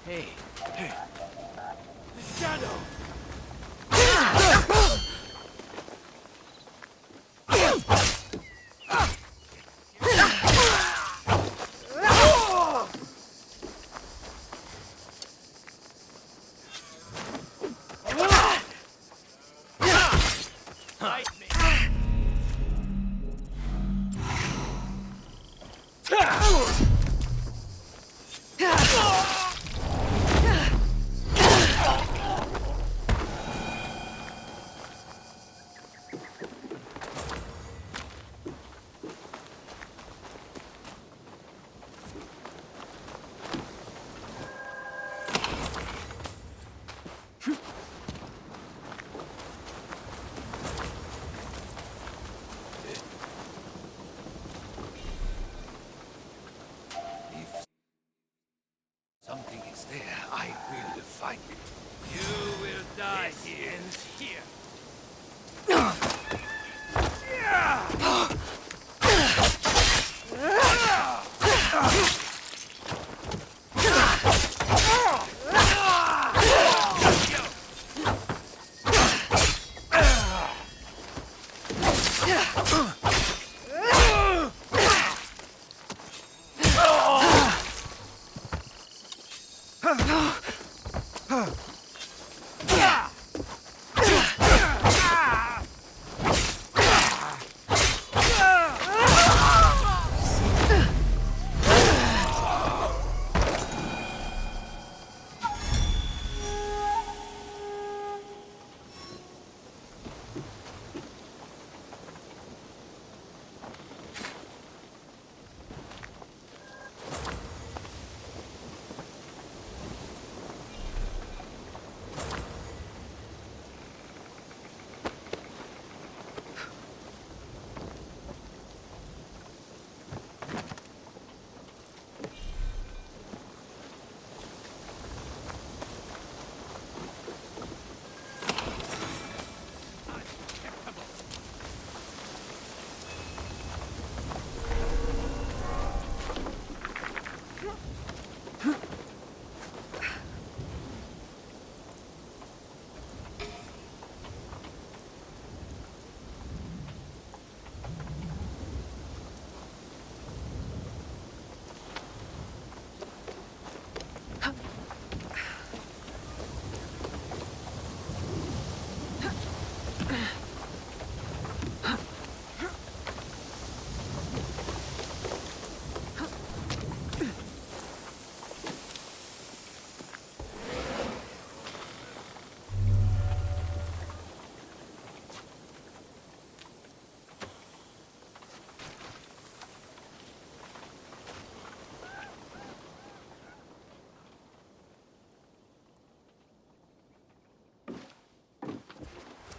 Hey, hey, the shadow! Fight me! If something is there, I will find it. You will die here. Ends here.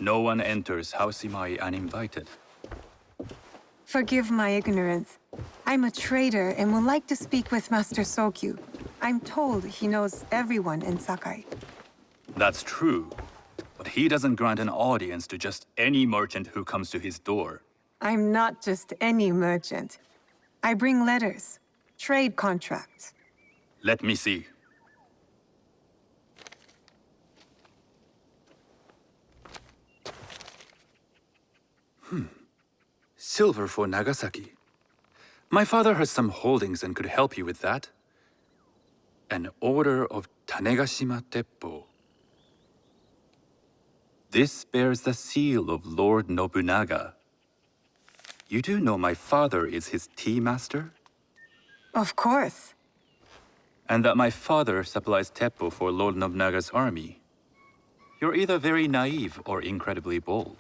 No one enters House Imai uninvited. Forgive my ignorance. I'm a trader and would like to speak with Master Sokyu. I'm told he knows everyone in Sakai. That's true, but he doesn't grant an audience to just any merchant who comes to his door. I'm not just any merchant. I bring letters, trade contracts. Let me see. Silver for Nagasaki. My father has some holdings and could help you with that. An order of Tanegashima Teppo. This bears the seal of Lord Nobunaga. You do know my father is his tea master? Of course. And that my father supplies Teppo for Lord Nobunaga's army. You're either very naive or incredibly bold.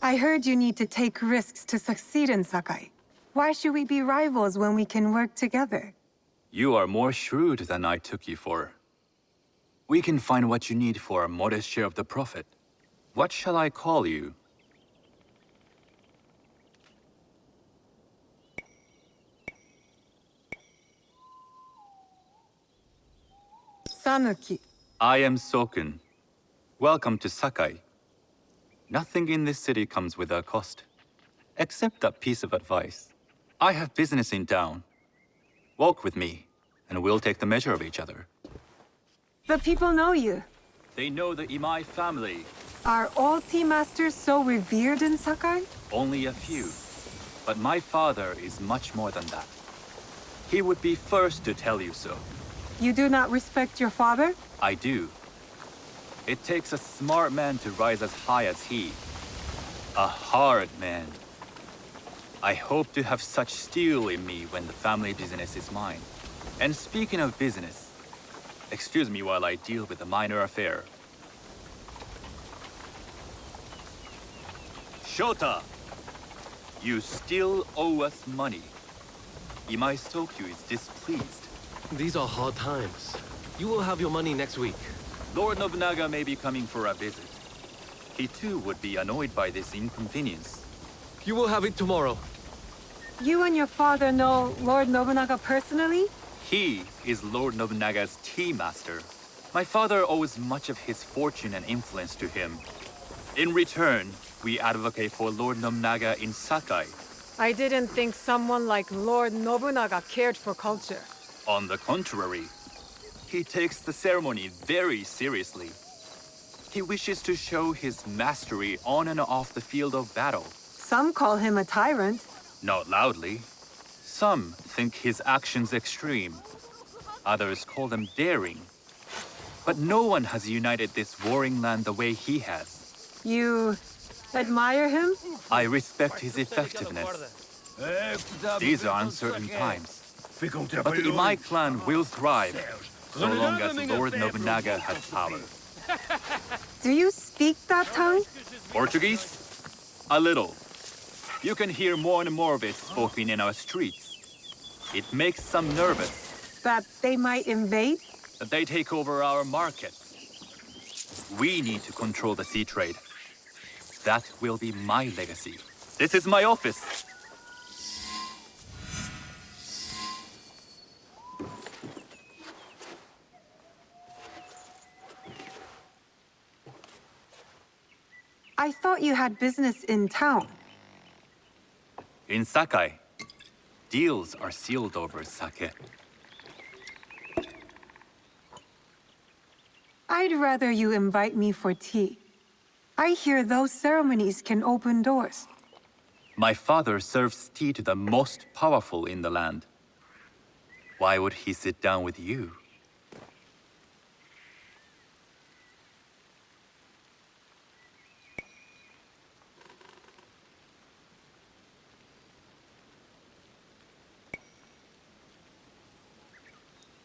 I heard you need to take risks to succeed in Sakai. Why should we be rivals when we can work together? You are more shrewd than I took you for. We can find what you need for a modest share of the profit. What shall I call you? Sanuki. I am Sokun. Welcome to Sakai. Nothing in this city comes without cost. Except that piece of advice. I have business in town. Walk with me, and we'll take the measure of each other. The people know you. They know the Imai family. Are all tea masters so revered in Sakai? Only a few. But my father is much more than that. He would be first to tell you so. You do not respect your father? I do. It takes a smart man to rise as high as he. A hard man. I hope to have such steel in me when the family business is mine. And speaking of business, excuse me while I deal with a minor affair. Shota! You still owe us money. Imai Sokyu is displeased. These are hard times. You will have your money next week. Lord Nobunaga may be coming for a visit. He too would be annoyed by this inconvenience. You will have it tomorrow. You and your father know Lord Nobunaga personally? He is Lord Nobunaga's tea master. My father owes much of his fortune and influence to him. In return, we advocate for Lord Nobunaga in Sakai. I didn't think someone like Lord Nobunaga cared for culture. On the contrary, he takes the ceremony very seriously. He wishes to show his mastery on and off the field of battle. Some call him a tyrant. Not loudly. Some think his actions extreme. Others call them daring. But no one has united this warring land the way he has. You admire him? I respect his effectiveness. These are uncertain times. But the Imai clan will thrive, so long as Lord Nobunaga has power. Do you speak that tongue? Portuguese? A little. You can hear more and more of it spoken in our streets. It makes some nervous. That they might invade? That they take over our markets. We need to control the sea trade. That will be my legacy. This is my office. I thought you had business in town. In Sakai, deals are sealed over sake. I'd rather you invite me for tea. I hear those ceremonies can open doors. My father serves tea to the most powerful in the land. Why would he sit down with you?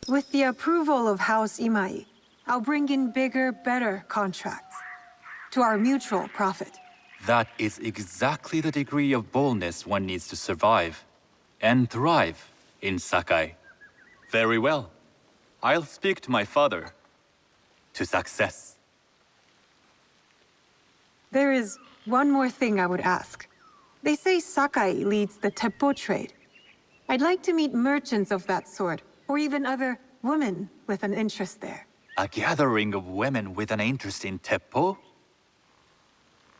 With the approval of House Imai, I'll bring in bigger, better contracts. To our mutual profit. That is exactly the degree of boldness one needs to survive and thrive in Sakai. Very well. I'll speak to my father. To success. There is one more thing I would ask. They say Sakai leads the teppo trade. I'd like to meet merchants of that sort, or even other women with an interest there. A gathering of women with an interest in teppo?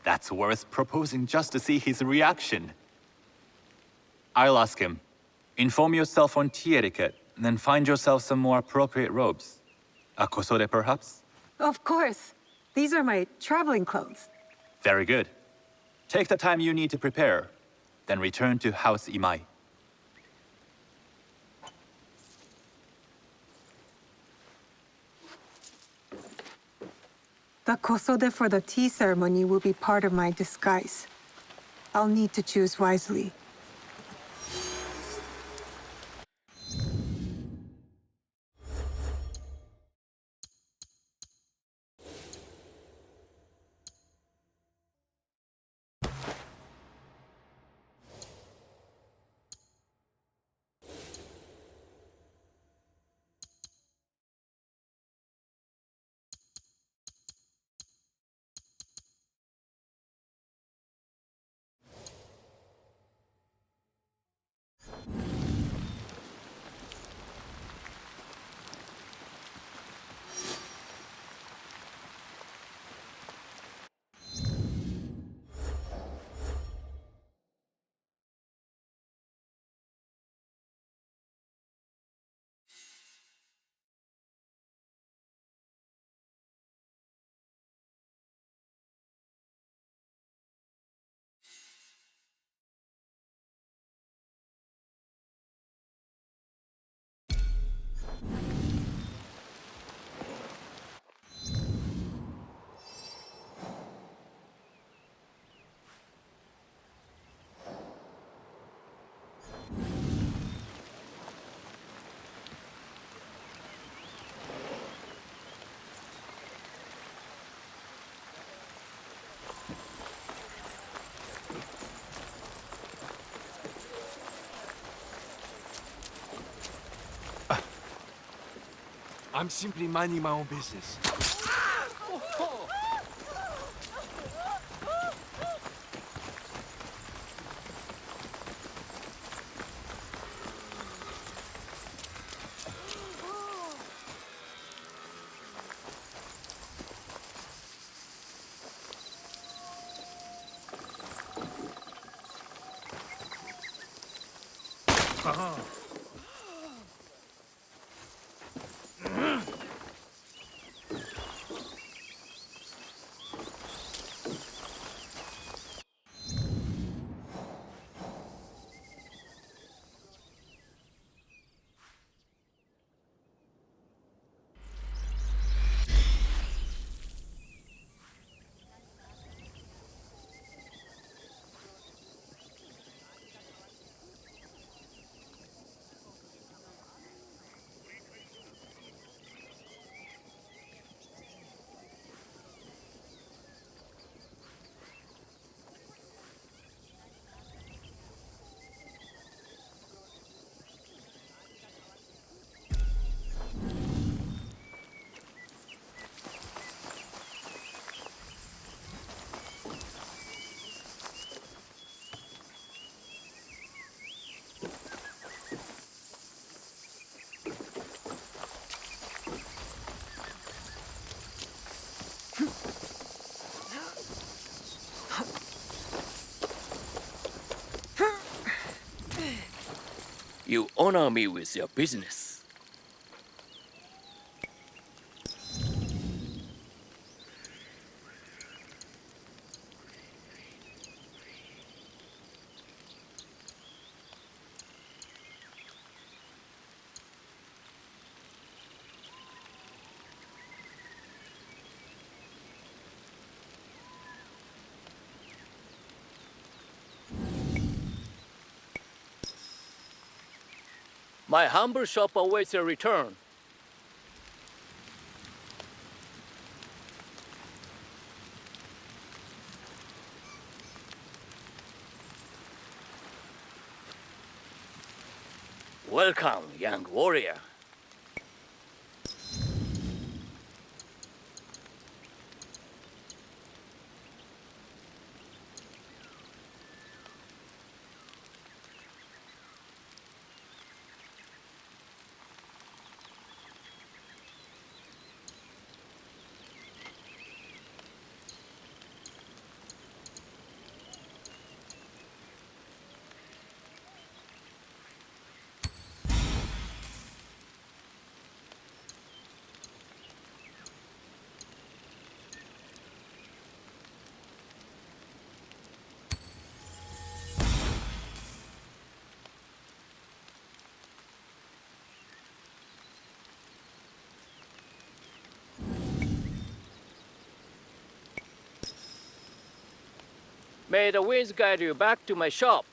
That's worth proposing just to see his reaction. I'll ask him. Inform yourself on tea etiquette, then find yourself some more appropriate robes. A kosode, perhaps? Of course. These are my traveling clothes. Very good. Take the time you need to prepare, then return to House Imai. The kosode for the tea ceremony will be part of my disguise. I'll need to choose wisely. I'm simply minding my own business. You honor me with your business. My humble shop awaits your return. Welcome, young warrior. May the winds guide you back to my shop.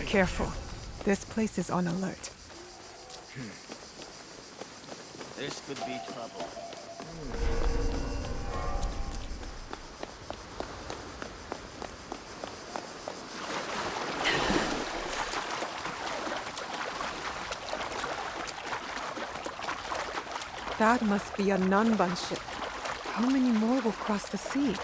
Careful. This place is on alert. This could be trouble. That must be a Nanban ship. How many more will cross the sea?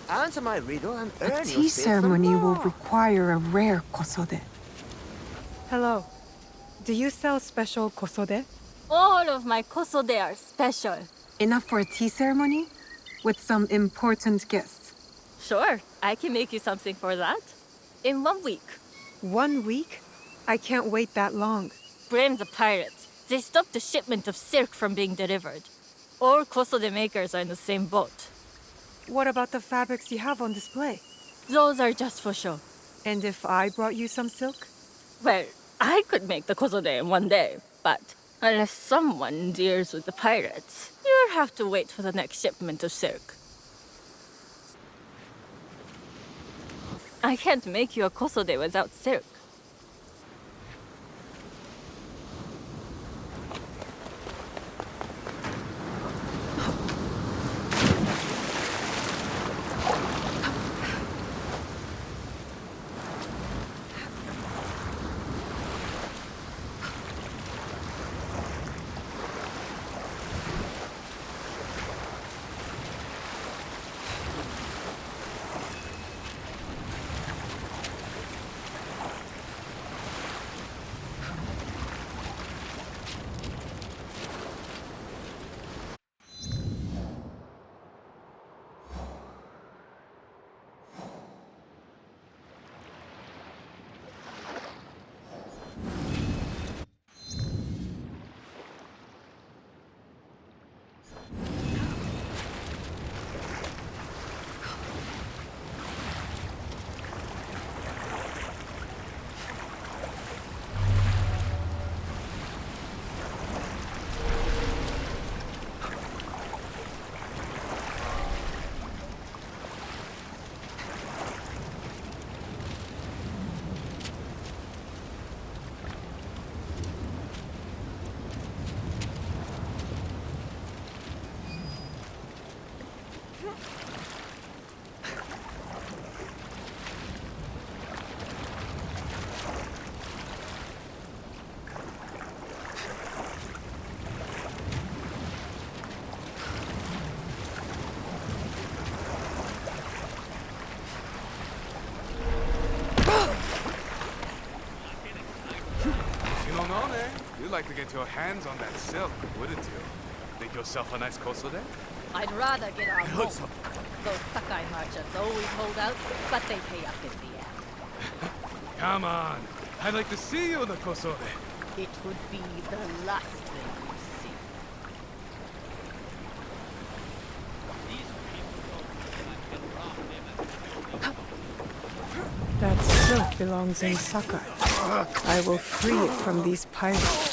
Answer my riddle and A earn tea yourself some ceremony will more. require a rare kosode. Hello. Do you sell special kosode? All of my kosode are special. Enough for a tea ceremony? With some important guests. Sure, I can make you something for that. In 1 week. 1 week? I can't wait that long. Blame the pirates. They stopped the shipment of silk from being delivered. All kosode makers are in the same boat. What about the fabrics you have on display? Those are just for show. And if I brought you some silk? Well, I could make the kosode in 1 day, but unless someone deals with the pirates, you'll have to wait for the next shipment of silk. I can't make you a kosode without silk. You'd like to get your hands on that silk, wouldn't you? Make yourself a nice kosode? I'd rather get our rope. Those Sakai merchants always hold out, but they pay up in the end. Come on. I'd like to see you in the kosode. It would be the last thing you see. That silk belongs in Sakai. I will free it from these pirates.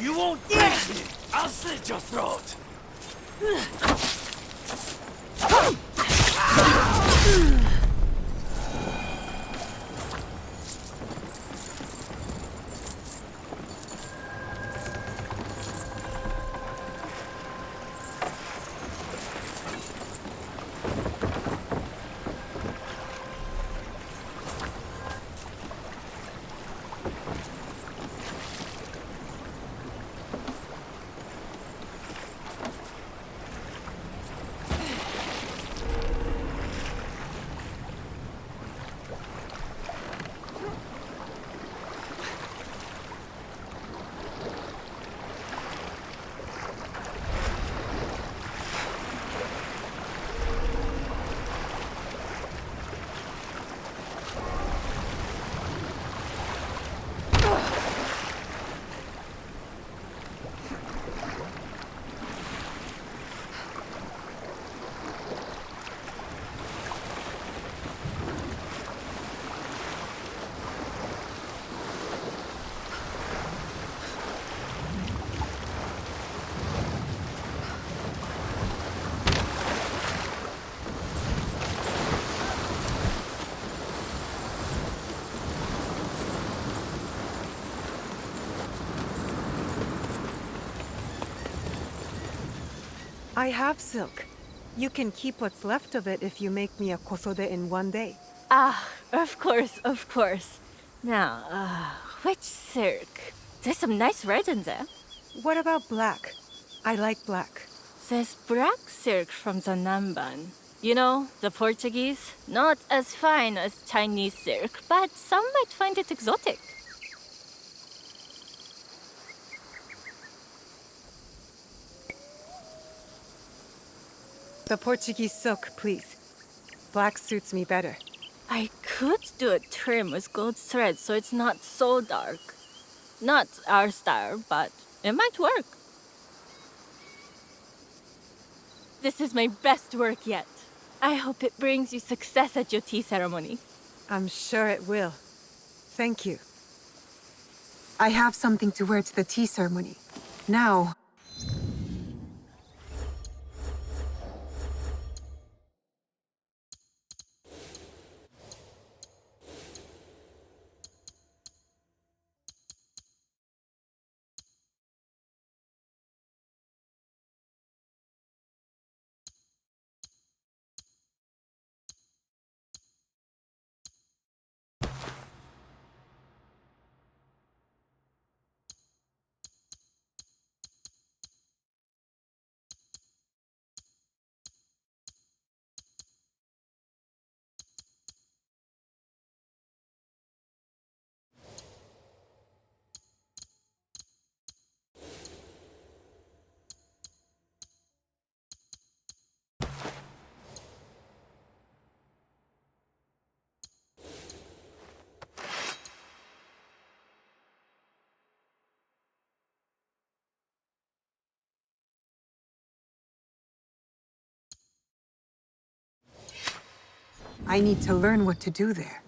You won't get me! I'll slit your throat! I have silk. You can keep what's left of it if you make me a kosode in one day. Ah, of course, of course. Now, which silk? There's some nice red in there. What about black? I like black. There's black silk from the Namban. You know, the Portuguese. Not as fine as Chinese silk, but some might find it exotic. The Portuguese silk, please. Black suits me better. I could do a trim with gold thread so it's not so dark. Not our style, but it might work. This is my best work yet. I hope it brings you success at your tea ceremony. I'm sure it will. Thank you. I have something to wear to the tea ceremony. Now... I need to learn what to do there.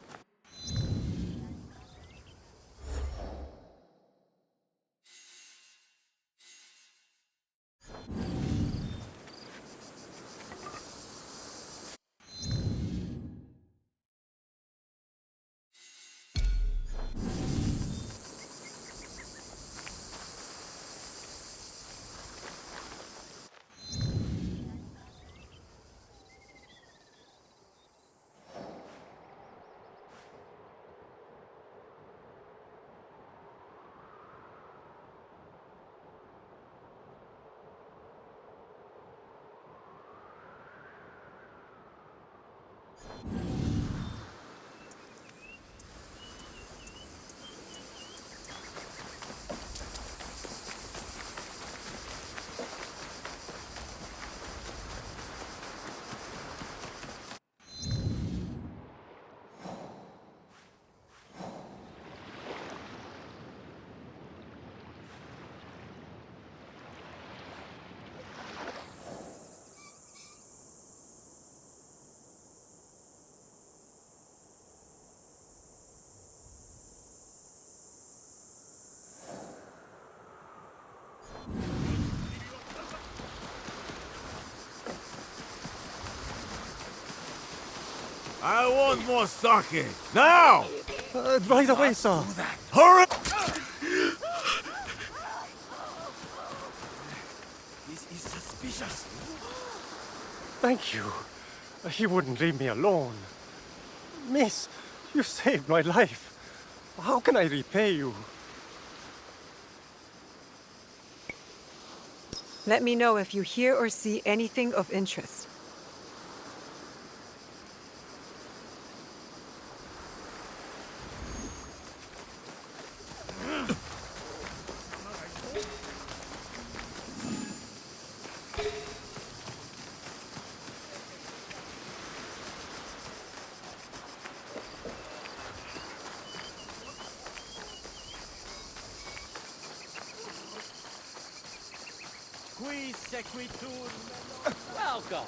I want more sake! Now! Right away, sir. Hurry! This is suspicious. Thank you. He wouldn't leave me alone. Miss, you saved my life. How can I repay you? Let me know if you hear or see anything of interest. Qui sequitur. Welcome.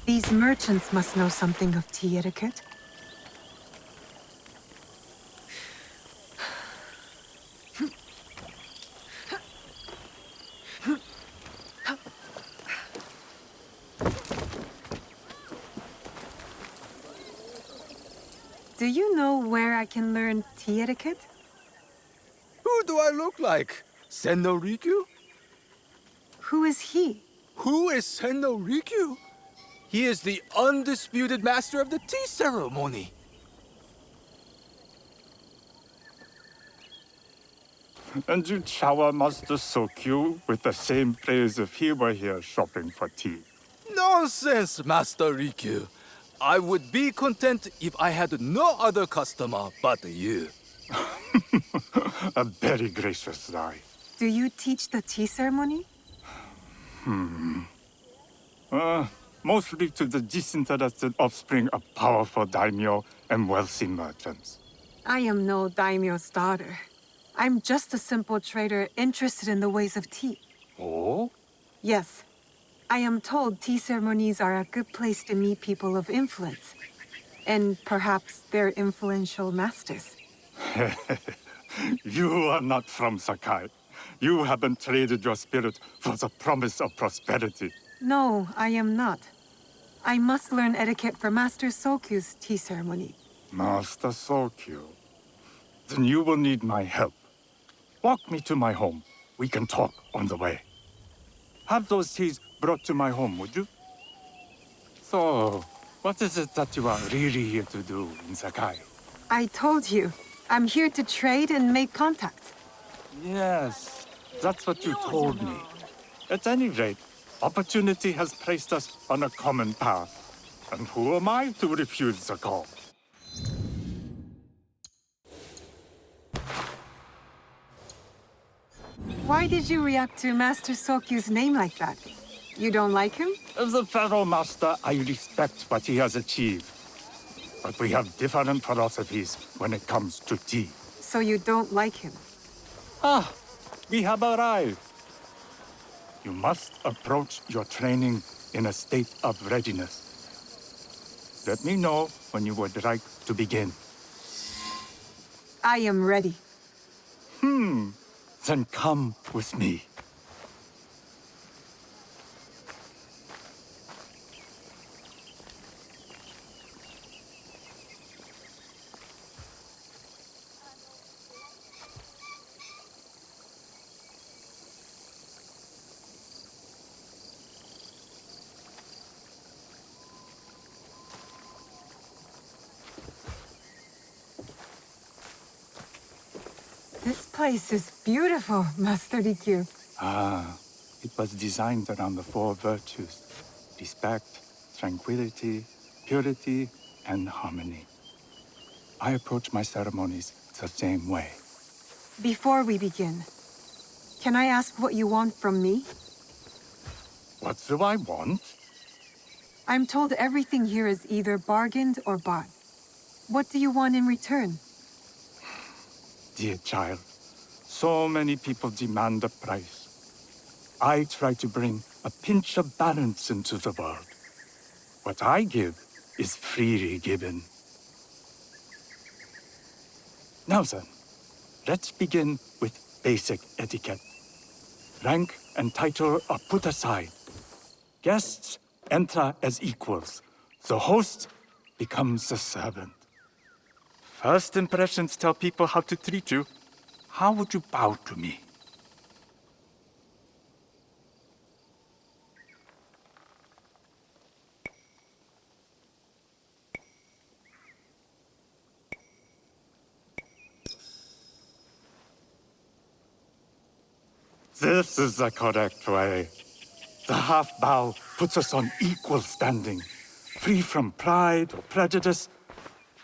These merchants must know something of tea etiquette. Do you know where I can learn tea etiquette? Who do I look like? Senno Rikyu? Who is he? Who is Senno Rikyu? He is the undisputed master of the tea ceremony. And you shower Master Sokyu with the same praise if he were here shopping for tea. Nonsense, Master Rikyu. I would be content if I had no other customer but you. A very gracious lie. Do you teach the tea ceremony? Mostly to the disinterested offspring of powerful daimyo and wealthy merchants. I am no daimyo's daughter. I'm just a simple trader interested in the ways of tea. Oh? Yes. I am told tea ceremonies are a good place to meet people of influence. And perhaps their influential masters. You are not from Sakai. You haven't traded your spirit for the promise of prosperity. No, I am not. I must learn etiquette for Master Sokyu's tea ceremony. Master Sokyu. Then you will need my help. Walk me to my home. We can talk on the way. Have those teas brought to my home, would you? So, what is it that you are really here to do in Sakai? I told you, I'm here to trade and make contacts. Yes, that's what you told me. At any rate, opportunity has placed us on a common path. And who am I to refuse the call? Why did you react to Master Sokyu's name like that? You don't like him? As a Pharaoh Master, I respect what he has achieved. But we have different philosophies when it comes to tea. So you don't like him? Ah, we have arrived. You must approach your training in a state of readiness. Let me know when you would like to begin. I am ready. Then come with me. place is beautiful, Master Rikyu. Ah, it was designed around the four virtues: respect, tranquility, purity, and harmony. I approach my ceremonies the same way. Before we begin, can I ask what you want from me? What do I want? I'm told everything here is either bargained or bought. What do you want in return? Dear child, so many people demand a price. I try to bring a pinch of balance into the world. What I give is freely given. Now then, let's begin with basic etiquette. Rank and title are put aside. Guests enter as equals. The host becomes the servant. First impressions tell people how to treat you. How would you bow to me? This is the correct way. The half bow puts us on equal standing, free from pride or prejudice.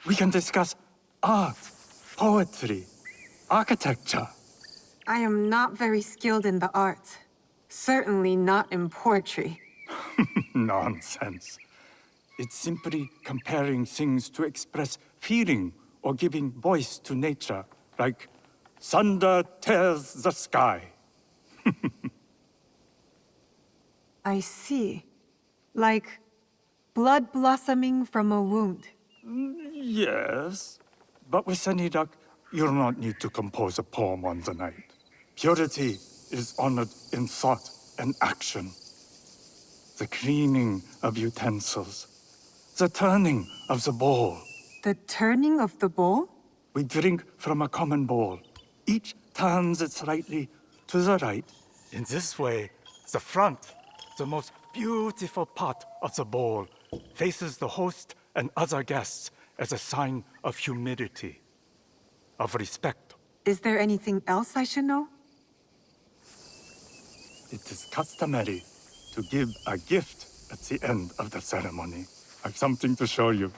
We can discuss art, poetry, architecture. I am not very skilled in the arts. Certainly not in poetry. Nonsense. It's simply comparing things to express feeling or giving voice to nature, like thunder tears the sky. I see. Like blood blossoming from a wound. Yes, but with any luck, you'll not need to compose a poem on the night. Purity is honored in thought and action. The cleaning of utensils, the turning of the bowl. The turning of the bowl? We drink from a common bowl. Each turns it slightly to the right. In this way, the front, the most beautiful part of the bowl, faces the host and other guests as a sign of humility, of respect. Is there anything else I should know? It is customary to give a gift at the end of the ceremony. I've something to show you.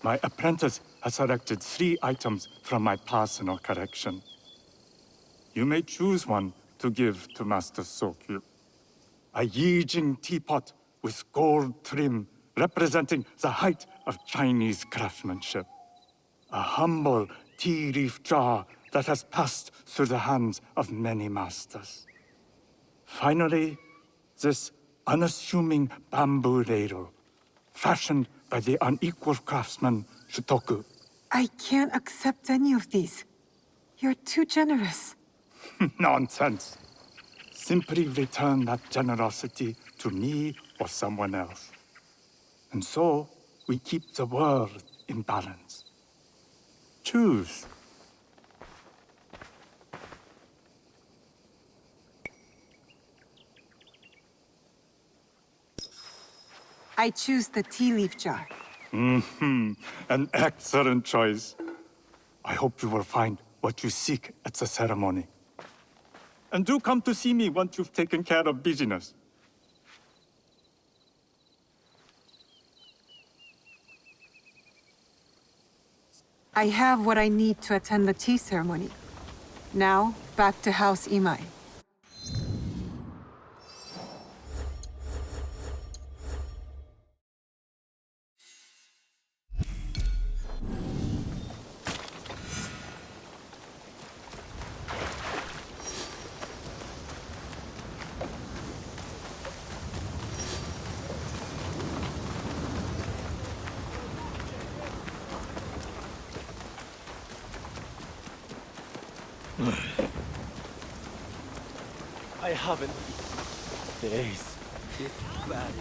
My apprentice has selected 3 items from my personal collection. You may choose one to give to Master Sokyu. A Yijing teapot with gold trim representing the height of Chinese craftsmanship. A humble tea leaf jar that has passed through the hands of many masters. Finally, this unassuming bamboo ladle, fashioned by the unequal craftsman Shutoku. I can't accept any of these. You're too generous. Nonsense. Simply return that generosity to me or someone else. And so, we keep the world in balance. Choose. I choose the tea leaf jar. An excellent choice. I hope you will find what you seek at the ceremony. And do come to see me once you've taken care of business. I have what I need to attend the tea ceremony. Now, back to House Imai. I haven't days. It's bad.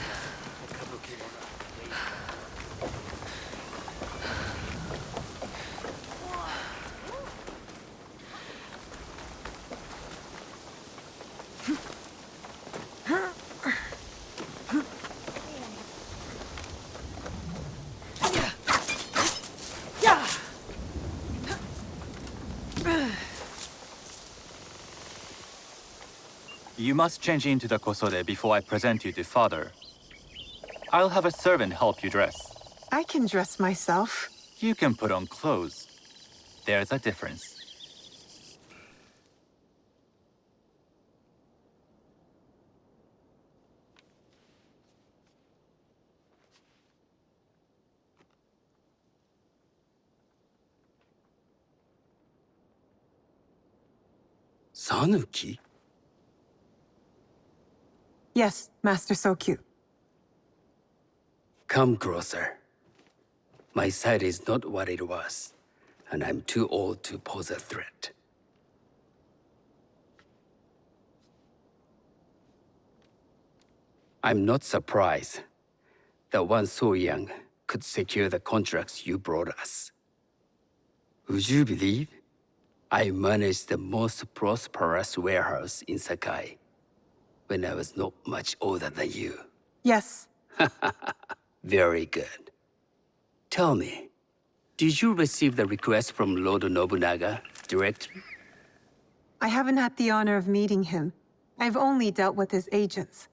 You must change into the kosode before I present you to father. I'll have a servant help you dress. I can dress myself. You can put on clothes. There's a difference. Sanuki? Yes, Master Sokyu. Come closer. My sight is not what it was, and I'm too old to pose a threat. I'm not surprised that one so young could secure the contracts you brought us. Would you believe I managed the most prosperous warehouse in Sakai when I was not much older than you? Yes. Very good. Tell me, did you receive the request from Lord Nobunaga directly? I haven't had the honor of meeting him. I've only dealt with his agents.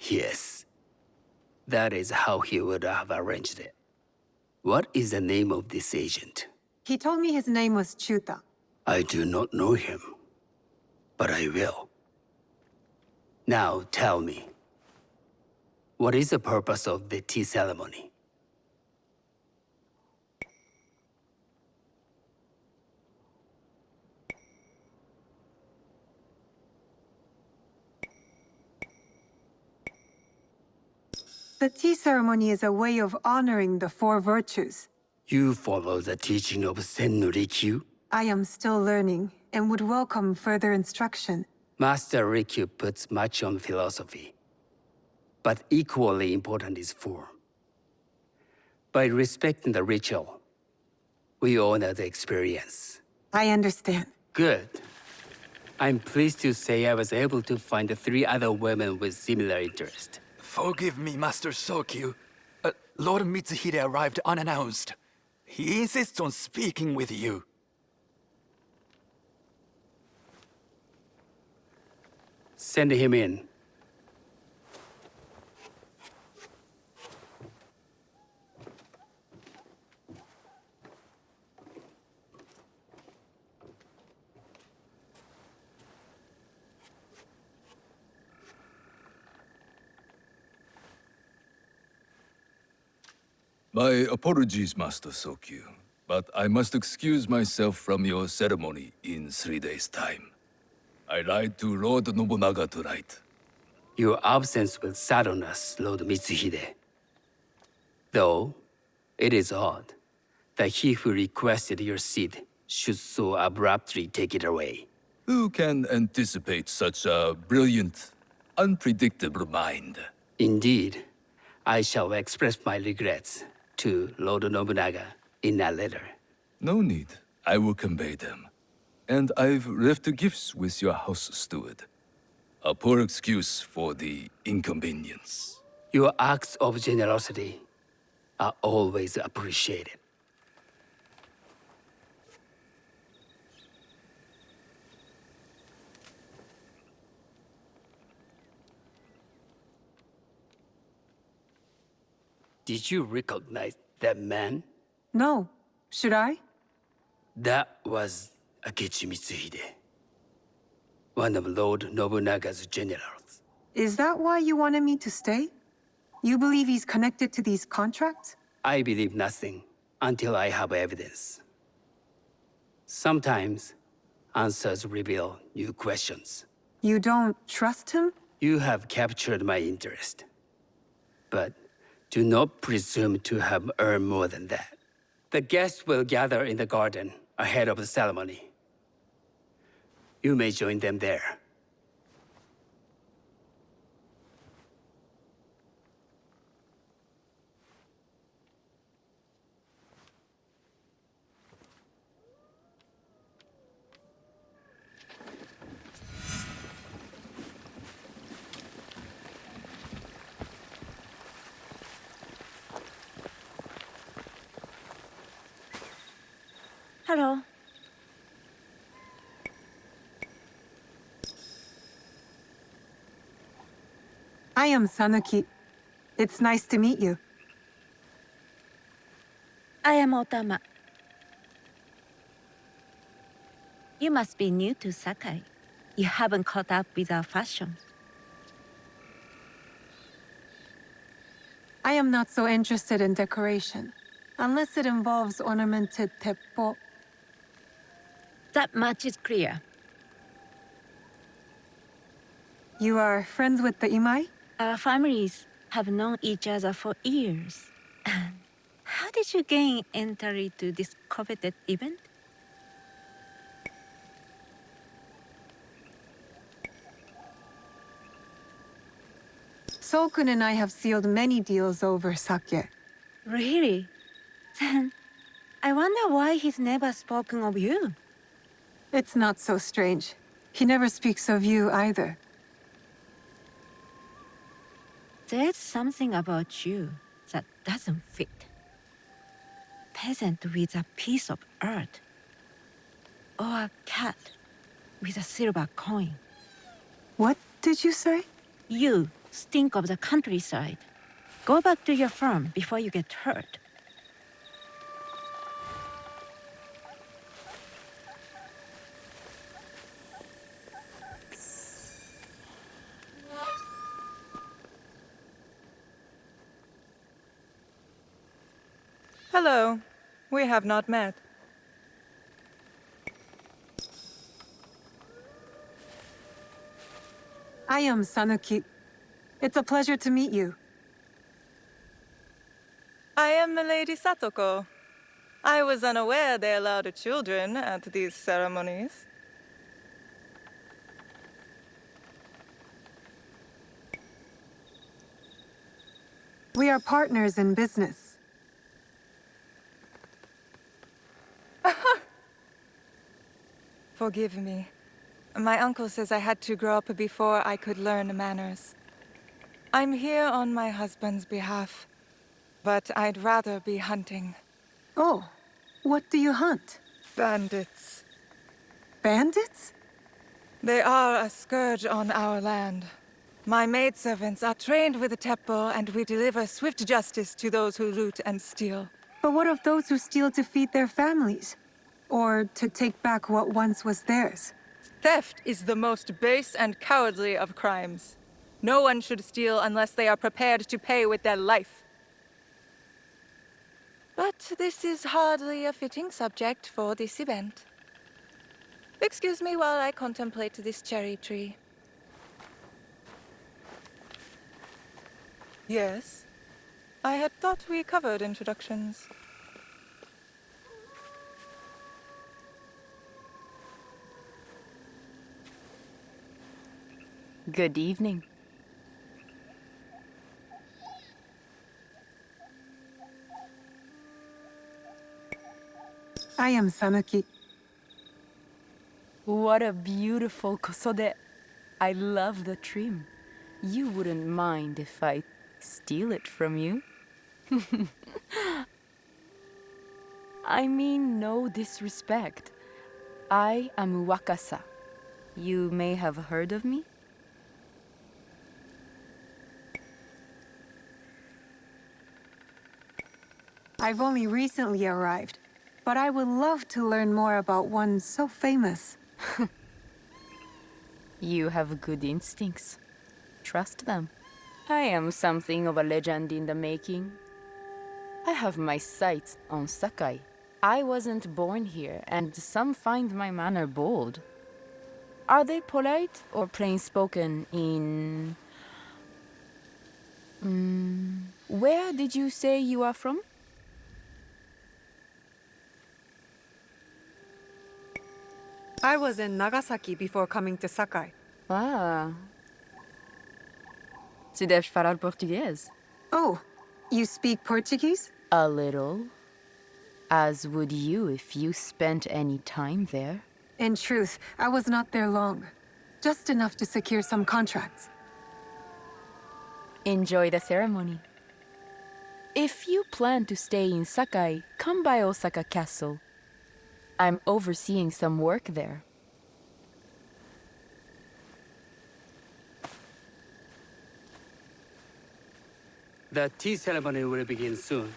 Yes. That is how he would have arranged it. What is the name of this agent? He told me his name was Chuta. I do not know him, but I will. Now tell me, what is the purpose of the tea ceremony? The tea ceremony is a way of honoring the four virtues. You follow the teaching of Sen no Rikyu? I am still learning and would welcome further instruction. Master Rikyu puts much on philosophy, but equally important is form. By respecting the ritual, we honor the experience. I understand. Good. I'm pleased to say I was able to find 3 other women with similar interest. Forgive me, Master Sokyu. Lord Mitsuhide arrived unannounced. He insists on speaking with you. Send him in. My apologies, Master Sokyu, but I must excuse myself from your ceremony in 3 days' time. I lied to Lord Nobunaga tonight. Your absence will sadden us, Lord Mitsuhide. Though, it is odd that he who requested your seat should so abruptly take it away. Who can anticipate such a brilliant, unpredictable mind? Indeed, I shall express my regrets to Lord Nobunaga in a letter. No need. I will convey them. And I've left the gifts with your house steward. A poor excuse for the inconvenience. Your acts of generosity are always appreciated. Did you recognize that man? No. Should I? That was Akechi Mitsuhide, one of Lord Nobunaga's generals. Is that why you wanted me to stay? You believe he's connected to these contracts? I believe nothing until I have evidence. Sometimes, answers reveal new questions. You don't trust him? You have captured my interest. But do not presume to have earned more than that. The guests will gather in the garden ahead of the ceremony. You may join them there. Hello. I am Sanuki. It's nice to meet you. I am Otama. You must be new to Sakai. You haven't caught up with our fashion. I am not so interested in decoration, unless it involves ornamented teppo. That much is clear. You are friends with the Imai? Our families have known each other for years. How did you gain entry to this coveted event? Sokun and I have sealed many deals over sake. Really? Then I wonder why he's never spoken of you. It's not so strange. He never speaks of you either. There's something about you that doesn't fit. Peasant with a piece of earth. Or a cat with a silver coin. What did you say? You stink of the countryside. Go back to your farm before you get hurt. Hello. We have not met. I am Sanuki. It's a pleasure to meet you. I am Milady Satoko. I was unaware they allowed children at these ceremonies. We are partners in business. Forgive me. My uncle says I had to grow up before I could learn manners. I'm here on my husband's behalf, but I'd rather be hunting. Oh, what do you hunt? Bandits. Bandits? They are a scourge on our land. My maidservants are trained with the teppo, and we deliver swift justice to those who loot and steal. But what of those who steal to feed their families? Or to take back what once was theirs? Theft is the most base and cowardly of crimes. No one should steal unless they are prepared to pay with their life. But this is hardly a fitting subject for this event. Excuse me while I contemplate this cherry tree. Yes? I had thought we covered introductions. Good evening. I am Sanuki. What a beautiful kosode. I love the trim. You wouldn't mind if I steal it from you? I mean no disrespect. I am Wakasa. You may have heard of me? I've only recently arrived, but I would love to learn more about one so famous. You have good instincts. Trust them. I am something of a legend in the making. I have my sights on Sakai. I wasn't born here, and some find my manner bold. Are they polite or plain-spoken in... Where did you say you are from? I was in Nagasaki before coming to Sakai. Ah. Tu deves falar português? Oh, you speak Portuguese? A little. As would you if you spent any time there. In truth, I was not there long. Just enough to secure some contracts. Enjoy the ceremony. If you plan to stay in Sakai, come by Osaka Castle. I'm overseeing some work there. The tea ceremony will begin soon.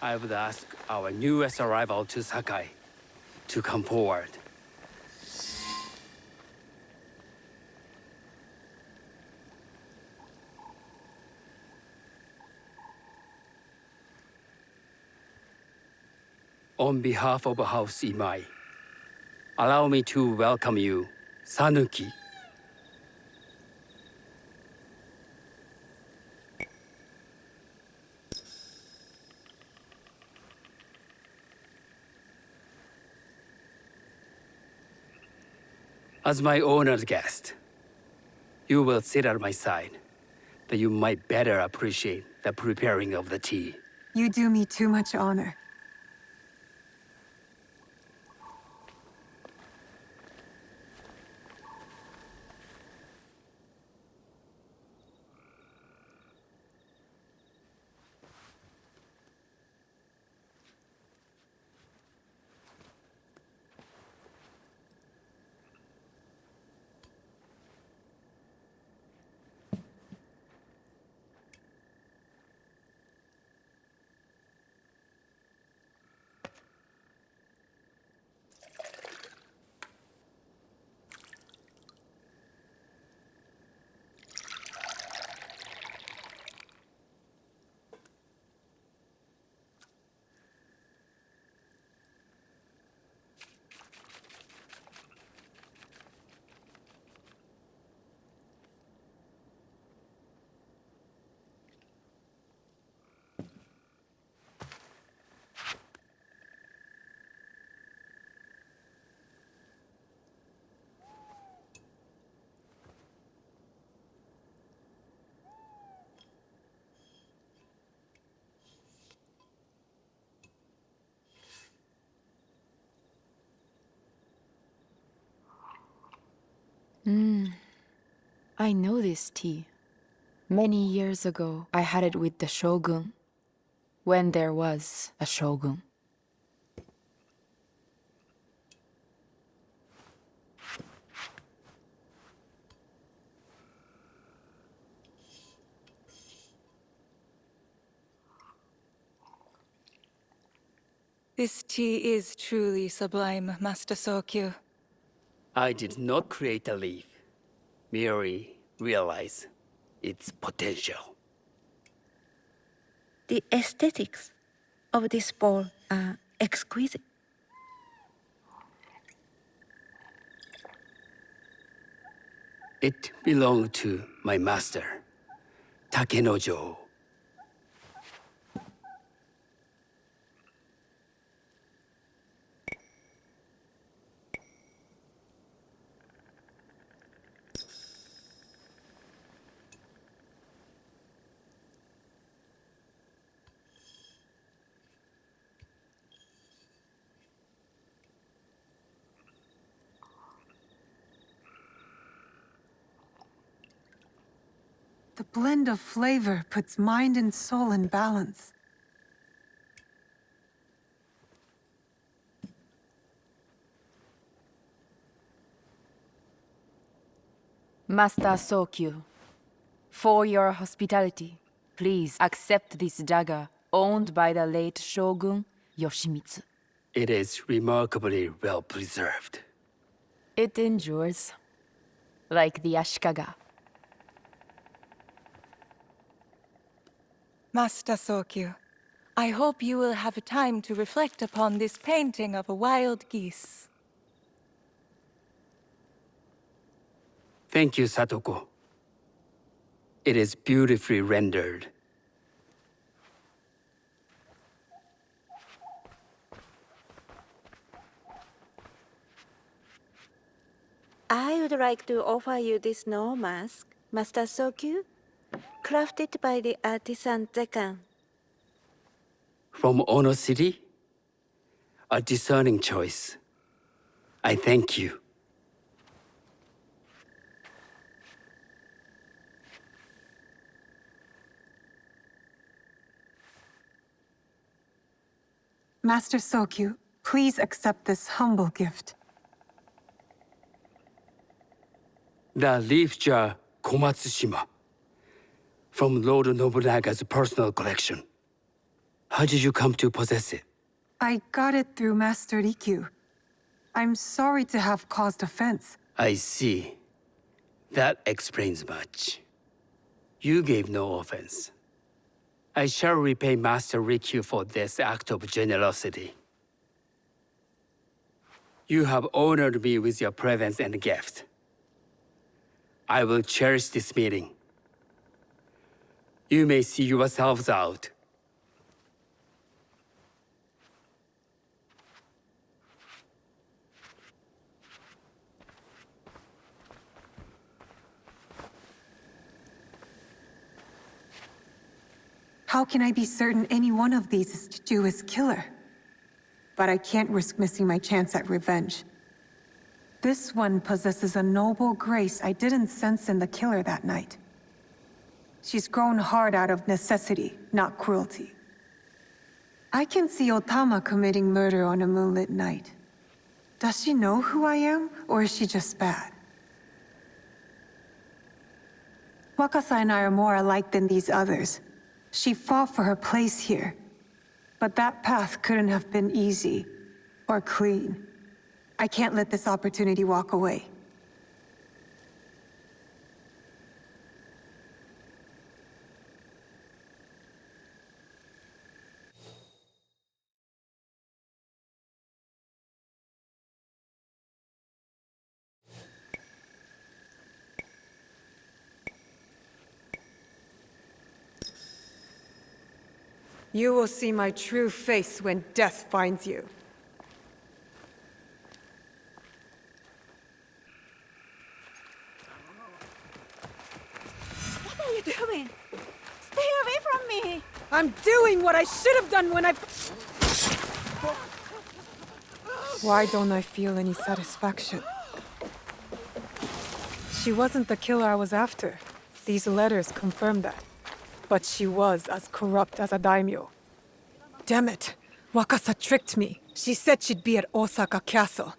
I would ask our newest arrival to Sakai to come forward. On behalf of House Imai, allow me to welcome you, Sanuki. As my honored guest, you will sit at my side, that you might better appreciate the preparing of the tea. You do me too much honor. I know this tea. Many years ago, I had it with the shogun, when there was a shogun. This tea is truly sublime, Master Sokyu. I did not create a leaf, merely realize its potential. The aesthetics of this bowl are exquisite. It belonged to my master, Takenojo. The blend of flavor puts mind and soul in balance. Master Sokyu, for your hospitality, please accept this dagger owned by the late Shogun Yoshimitsu. It is remarkably well preserved. It endures, like the Ashikaga. Master Sokyu, I hope you will have time to reflect upon this painting of a wild geese. Thank you, Satoko. It is beautifully rendered. I would like to offer you this snow mask, Master Sokyu, crafted by the artisan Zekan. From Ono City? A discerning choice. I thank you. Master Sokyu, please accept this humble gift. The leaf jar Komatsushima. from Lord Nobunaga's personal collection. How did you come to possess it? I got it through Master Rikyu. I'm sorry to have caused offense. I see. That explains much. You gave no offense. I shall repay Master Rikyu for this act of generosity. You have honored me with your presence and gift. I will cherish this meeting. You may see yourselves out. How can I be certain any one of these is Chiju's killer? But I can't risk missing my chance at revenge. This one possesses a noble grace I didn't sense in the killer that night. She's grown hard out of necessity, not cruelty. I can see Otama committing murder on a moonlit night. Does she know who I am, or is she just bad? Wakasa and I are more alike than these others. She fought for her place here. But that path couldn't have been easy, or clean. I can't let this opportunity walk away. You will see my true face when death finds you. What are you doing? Stay away from me! I'm doing what I should have done when I... Why don't I feel any satisfaction? She wasn't the killer I was after. These letters confirm that. But she was as corrupt as a daimyo. Damn it! Wakasa tricked me. She said she'd be at Osaka Castle.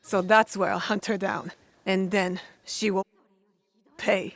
So that's where I'll hunt her down. And then she will pay.